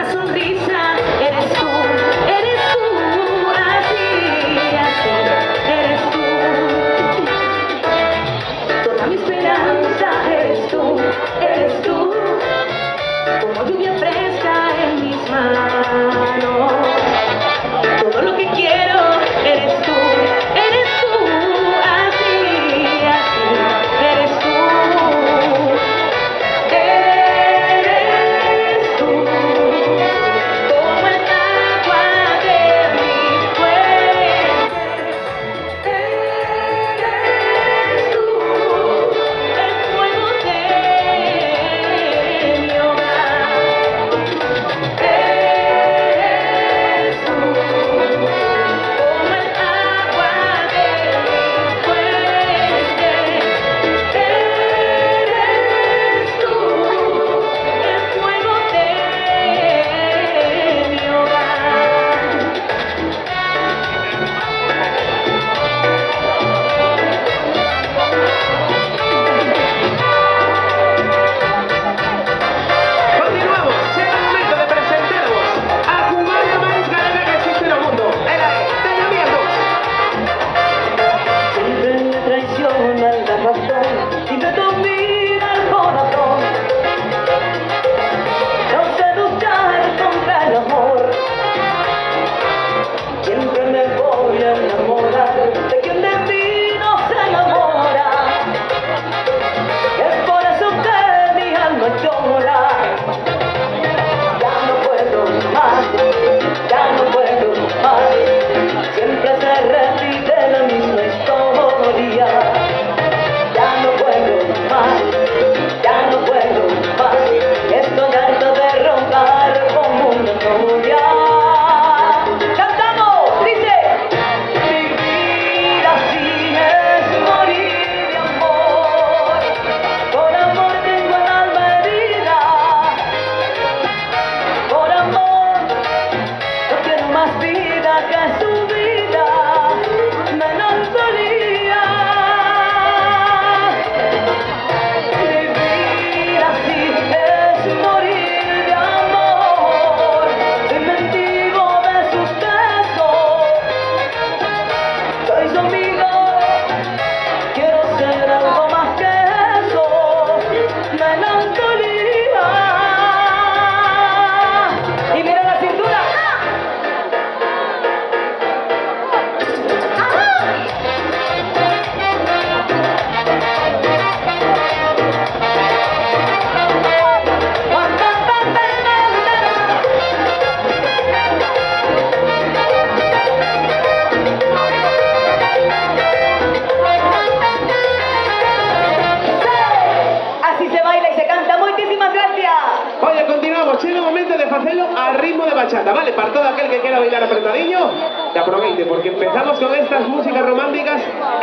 una sonrisa, eres tú, así, así, eres tú. Toda mi esperanza eres tú, como lluvia fresca en mis manos. Todo lo que quiero eres tú, así, así, eres tú. Eres tú, como el agua de mi fuente. Eres tú, el fuego de mi hogar. Eres tú, como el agua de mi fuente. Eres tú, el fuego de mi hogar. Continuamos, llega el momento de presentaros a Jugando más galera que existe en el mundo. Él es Daniel Dos. Siempre me traiciona la razón y me domina el corazón. No sé luchar contra el amor. Siempre me voy a enamorar de quien de mí no se enamora. Es por eso que mi alma llora. Ya no puedo más, ya no puedo más. Siempre se repite la misma historia. Ya no puedo más, ya no puedo más. Estoy harta de roncar como una novia. ¡Cantamos! Dice: vivir así es morir de amor. Por amor tengo el alma herida. Por amor no quiero más vida que su vida. Melancolía. Vivir así es morir de amor. Soy mendigo de sus besos. Soy su amigo. Quiero ser algo más que eso. Melancolía. Y mira la cintura. Así se baila y se canta. Muchísimas gracias. Oye, continuamos, llega el momento de hacerlo al ritmo de bachata, ¿vale? Para todo aquel que quiera bailar apretadillo, que aproveche, porque empezamos con estas músicas románticas